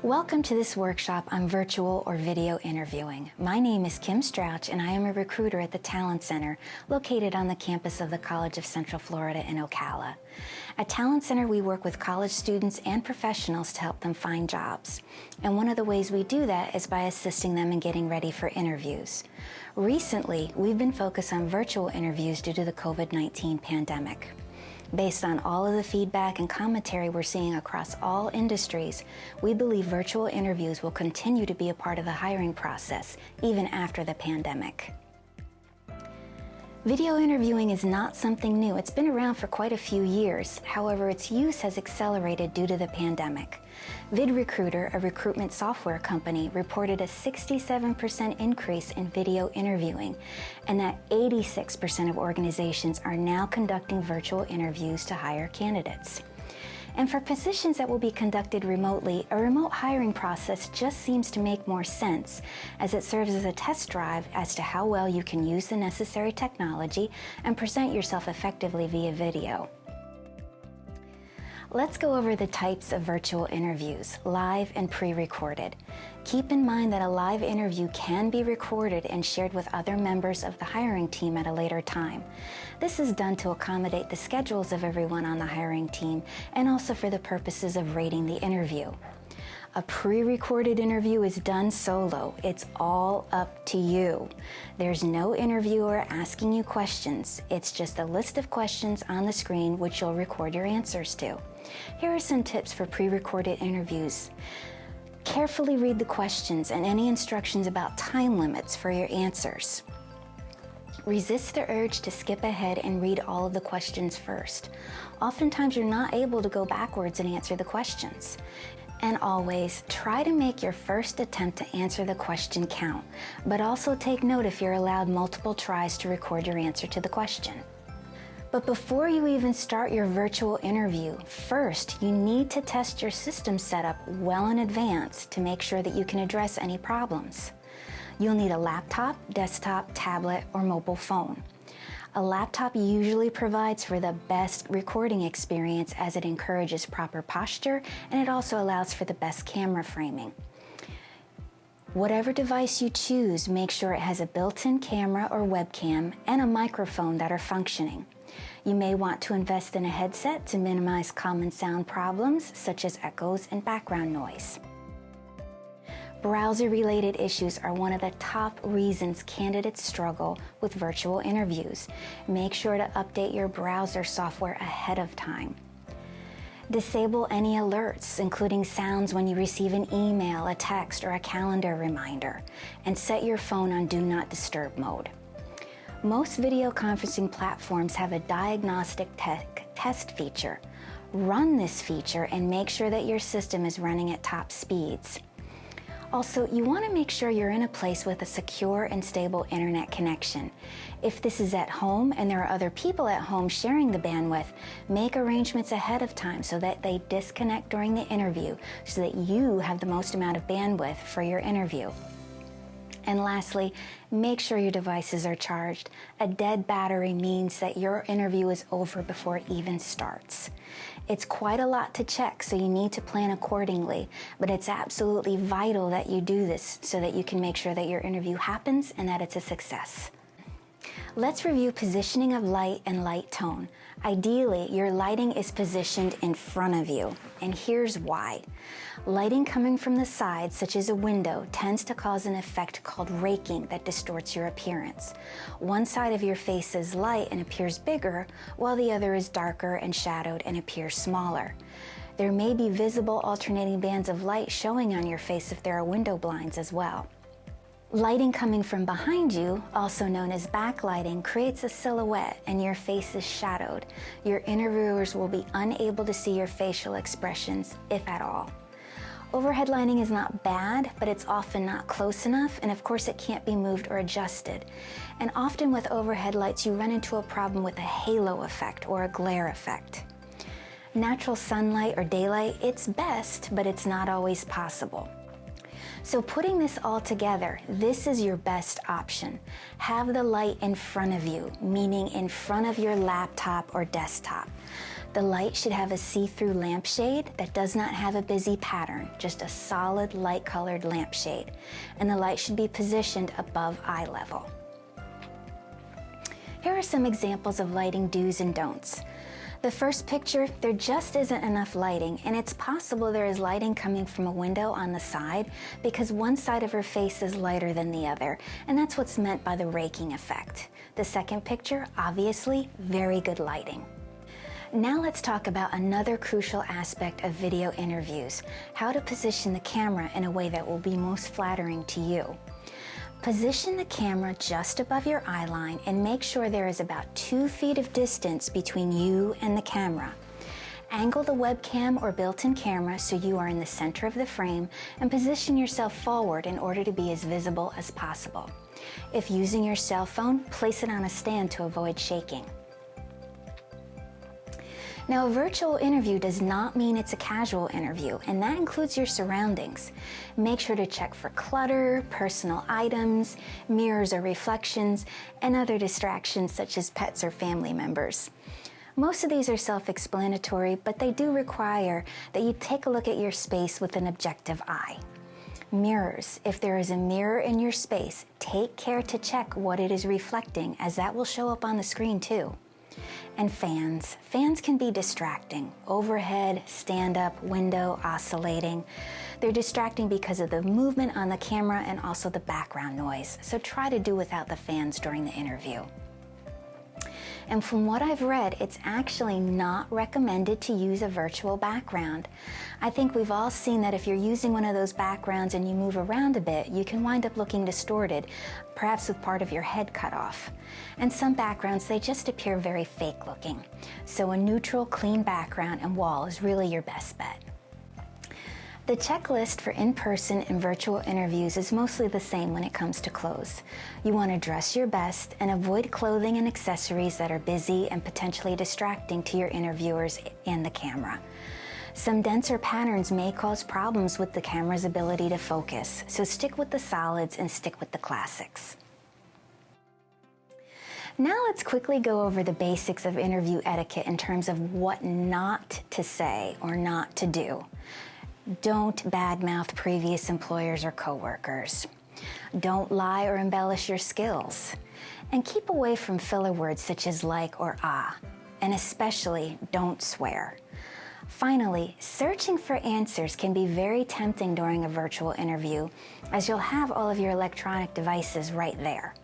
Welcome to this workshop on virtual or video interviewing. My name is Kim Strauch and I am a recruiter at the Talent Center located on the campus of the College of Central Florida in Ocala. At Talent Center, we work with college students and professionals to help them find jobs. And one of the ways we do that is by assisting them in getting ready for interviews. Recently, we've been focused on virtual interviews due to the COVID-19 pandemic. Based on all of the feedback and commentary we're seeing across all industries, we believe virtual interviews will continue to be a part of the hiring process, even after the pandemic. Video interviewing is not something new. It's been around for quite a few years. However, its use has accelerated due to the pandemic. VidRecruiter, a recruitment software company, reported a 67% increase in video interviewing, and that 86% of organizations are now conducting virtual interviews to hire candidates. And for positions that will be conducted remotely, a remote hiring process just seems to make more sense, as it serves as a test drive as to how well you can use the necessary technology and present yourself effectively via video. Let's go over the types of virtual interviews, live and pre-recorded. Keep in mind that a live interview can be recorded and shared with other members of the hiring team at a later time. This is done to accommodate the schedules of everyone on the hiring team and also for the purposes of rating the interview. A pre-recorded interview is done solo. It's all up to you. There's no interviewer asking you questions. It's just a list of questions on the screen which you'll record your answers to. Here are some tips for pre-recorded interviews. Carefully read the questions and any instructions about time limits for your answers. Resist the urge to skip ahead and read all of the questions first. Oftentimes you're not able to go backwards and answer the questions. And always, try to make your first attempt to answer the question count, but also take note if you're allowed multiple tries to record your answer to the question. But before you even start your virtual interview, first you need to test your system setup well in advance to make sure that you can address any problems. You'll need a laptop, desktop, tablet, or mobile phone. A laptop usually provides for the best recording experience as it encourages proper posture and it also allows for the best camera framing. Whatever device you choose, make sure it has a built-in camera or webcam and a microphone that are functioning. You may want to invest in a headset to minimize common sound problems such as echoes and background noise. Browser-related issues are one of the top reasons candidates struggle with virtual interviews. Make sure to update your browser software ahead of time. Disable any alerts, including sounds when you receive an email, a text, or a calendar reminder, and set your phone on Do Not Disturb mode. Most video conferencing platforms have a diagnostic test feature. Run this feature and make sure that your system is running at top speeds. Also, you want to make sure you're in a place with a secure and stable internet connection. If this is at home and there are other people at home sharing the bandwidth, make arrangements ahead of time so that they disconnect during the interview so that you have the most amount of bandwidth for your interview. And lastly, make sure your devices are charged. A dead battery means that your interview is over before it even starts. It's quite a lot to check, so you need to plan accordingly, but it's absolutely vital that you do this so that you can make sure that your interview happens and that it's a success. Let's review positioning of light and light tone. Ideally, your lighting is positioned in front of you, and here's why. Lighting coming from the side, such as a window, tends to cause an effect called raking that distorts your appearance. One side of your face is light and appears bigger, while the other is darker and shadowed and appears smaller. There may be visible alternating bands of light showing on your face if there are window blinds as well. Lighting coming from behind you, also known as backlighting, creates a silhouette and your face is shadowed. Your interviewers will be unable to see your facial expressions, if at all. Overhead lighting is not bad, but it's often not close enough, and of course it can't be moved or adjusted. And often with overhead lights, you run into a problem with a halo effect or a glare effect. Natural sunlight or daylight, it's best, but it's not always possible. So putting this all together, this is your best option. Have the light in front of you, meaning in front of your laptop or desktop. The light should have a see-through lampshade that does not have a busy pattern, just a solid light-colored lampshade, and the light should be positioned above eye level. Here are some examples of lighting do's and don'ts. The first picture, there just isn't enough lighting, and it's possible there is lighting coming from a window on the side because one side of her face is lighter than the other, and that's what's meant by the raking effect. The second picture, obviously, very good lighting. Now let's talk about another crucial aspect of video interviews, how to position the camera in a way that will be most flattering to you. Position the camera just above your eye line and make sure there is about 2 feet of distance between you and the camera. Angle the webcam or built-in camera so you are in the center of the frame and position yourself forward in order to be as visible as possible. If using your cell phone, place it on a stand to avoid shaking. Now, a virtual interview does not mean it's a casual interview, and that includes your surroundings. Make sure to check for clutter, personal items, mirrors or reflections, and other distractions such as pets or family members. Most of these are self-explanatory, but they do require that you take a look at your space with an objective eye. Mirrors. If there is a mirror in your space, take care to check what it is reflecting, as that will show up on the screen too. And fans. Fans can be distracting. Overhead, stand-up, window, oscillating. They're distracting because of the movement on the camera and also the background noise. So try to do without the fans during the interview. And from what I've read, it's actually not recommended to use a virtual background. I think we've all seen that if you're using one of those backgrounds and you move around a bit, you can wind up looking distorted, perhaps with part of your head cut off. And some backgrounds, they just appear very fake looking. So a neutral, clean background and wall is really your best bet. The checklist for in-person and virtual interviews is mostly the same when it comes to clothes. You want to dress your best and avoid clothing and accessories that are busy and potentially distracting to your interviewers and the camera. Some denser patterns may cause problems with the camera's ability to focus, so stick with the solids and stick with the classics. Now let's quickly go over the basics of interview etiquette in terms of what not to say or not to do. Don't badmouth previous employers or coworkers. Don't lie or embellish your skills. And keep away from filler words such as like or ah. And especially, don't swear. Finally, searching for answers can be very tempting during a virtual interview, as you'll have all of your electronic devices right there.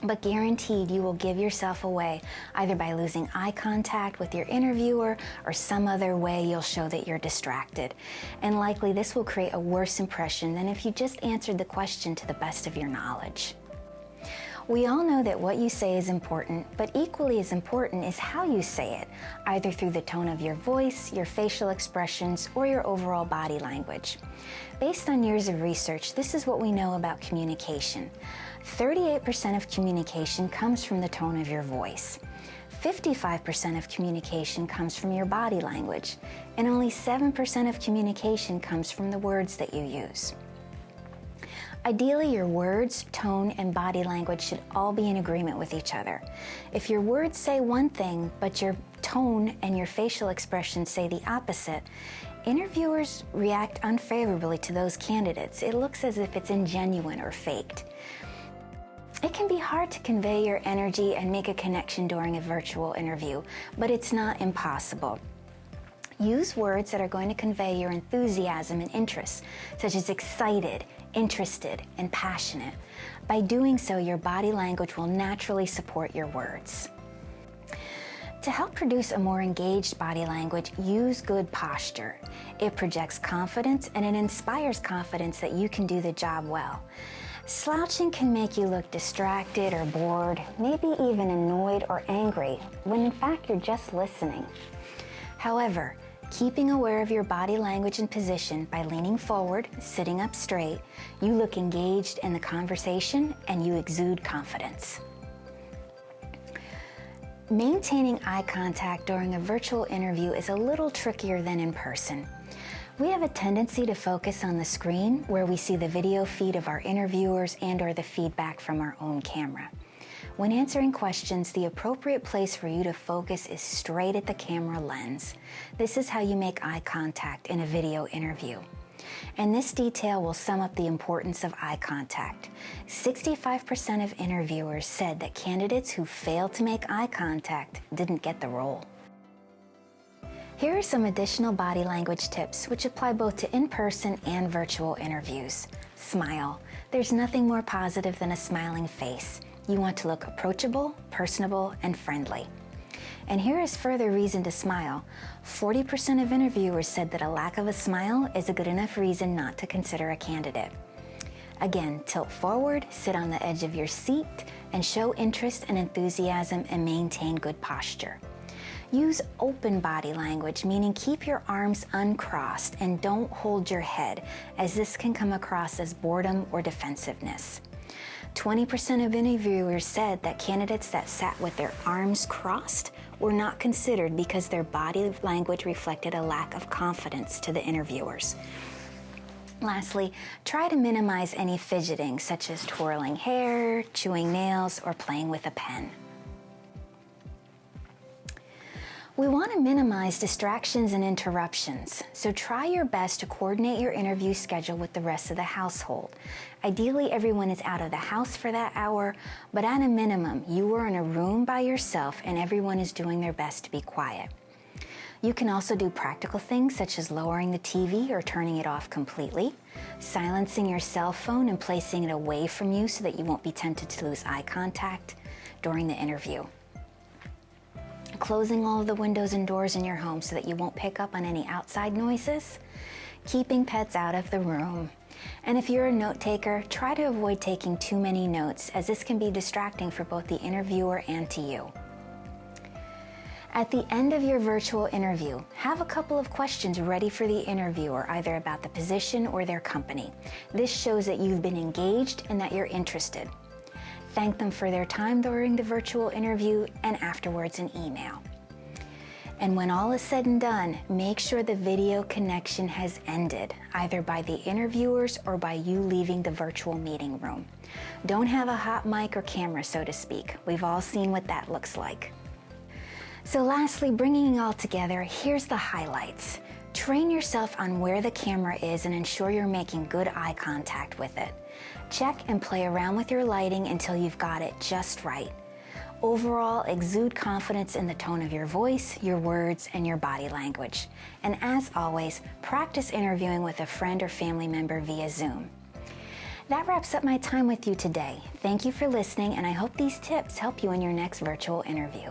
But guaranteed you will give yourself away either by losing eye contact with your interviewer or some other way you'll show that you're distracted. And likely this will create a worse impression than if you just answered the question to the best of your knowledge. We all know that what you say is important, but equally as important is how you say it, either through the tone of your voice, your facial expressions, or your overall body language. Based on years of research, this is what we know about communication. 38% of communication comes from the tone of your voice. 55% of communication comes from your body language, and only 7% of communication comes from the words that you use. Ideally, your words, tone, and body language should all be in agreement with each other. If your words say one thing, but your tone and your facial expressions say the opposite, interviewers react unfavorably to those candidates. It looks as if it's ingenuine or faked. It can be hard to convey your energy and make a connection during a virtual interview, but it's not impossible. Use words that are going to convey your enthusiasm and interest, such as excited, interested, and passionate. By doing so, your body language will naturally support your words. To help produce a more engaged body language, use good posture. It projects confidence and it inspires confidence that you can do the job well. Slouching can make you look distracted or bored, maybe even annoyed or angry, when in fact you're just listening. However, keeping aware of your body language and position by leaning forward, sitting up straight, you look engaged in the conversation and you exude confidence. Maintaining eye contact during a virtual interview is a little trickier than in person. We have a tendency to focus on the screen where we see the video feed of our interviewers and/or the feedback from our own camera. When answering questions, the appropriate place for you to focus is straight at the camera lens. This is how you make eye contact in a video interview. And this detail will sum up the importance of eye contact. 65% of interviewers said that candidates who failed to make eye contact didn't get the role. Here are some additional body language tips which apply both to in-person and virtual interviews. Smile. There's nothing more positive than a smiling face. You want to look approachable, personable, and friendly. And here is further reason to smile. 40% of interviewers said that a lack of a smile is a good enough reason not to consider a candidate. Again, tilt forward, sit on the edge of your seat, and show interest and enthusiasm and maintain good posture. Use open body language, meaning keep your arms uncrossed and don't hold your head, as this can come across as boredom or defensiveness. 20% of interviewers said that candidates that sat with their arms crossed were not considered because their body language reflected a lack of confidence to the interviewers. Lastly, try to minimize any fidgeting, such as twirling hair, chewing nails, or playing with a pen. We want to minimize distractions and interruptions, so try your best to coordinate your interview schedule with the rest of the household. Ideally, everyone is out of the house for that hour, but at a minimum, you are in a room by yourself and everyone is doing their best to be quiet. You can also do practical things such as lowering the TV or turning it off completely, silencing your cell phone and placing it away from you so that you won't be tempted to lose eye contact during the interview. Closing all of the windows and doors in your home so that you won't pick up on any outside noises, keeping pets out of the room. And if you're a note taker, try to avoid taking too many notes, as this can be distracting for both the interviewer and to you. At the end of your virtual interview, have a couple of questions ready for the interviewer, either about the position or their company. This shows that you've been engaged and that you're interested. Thank them for their time during the virtual interview and afterwards in email. And when all is said and done, make sure the video connection has ended, either by the interviewers or by you leaving the virtual meeting room. Don't have a hot mic or camera, so to speak. We've all seen what that looks like. So lastly, bringing it all together, here's the highlights. Train yourself on where the camera is and ensure you're making good eye contact with it. Check and play around with your lighting until you've got it just right. Overall, exude confidence in the tone of your voice, your words, and your body language. And as always, practice interviewing with a friend or family member via Zoom. That wraps up my time with you today. Thank you for listening, and I hope these tips help you in your next virtual interview.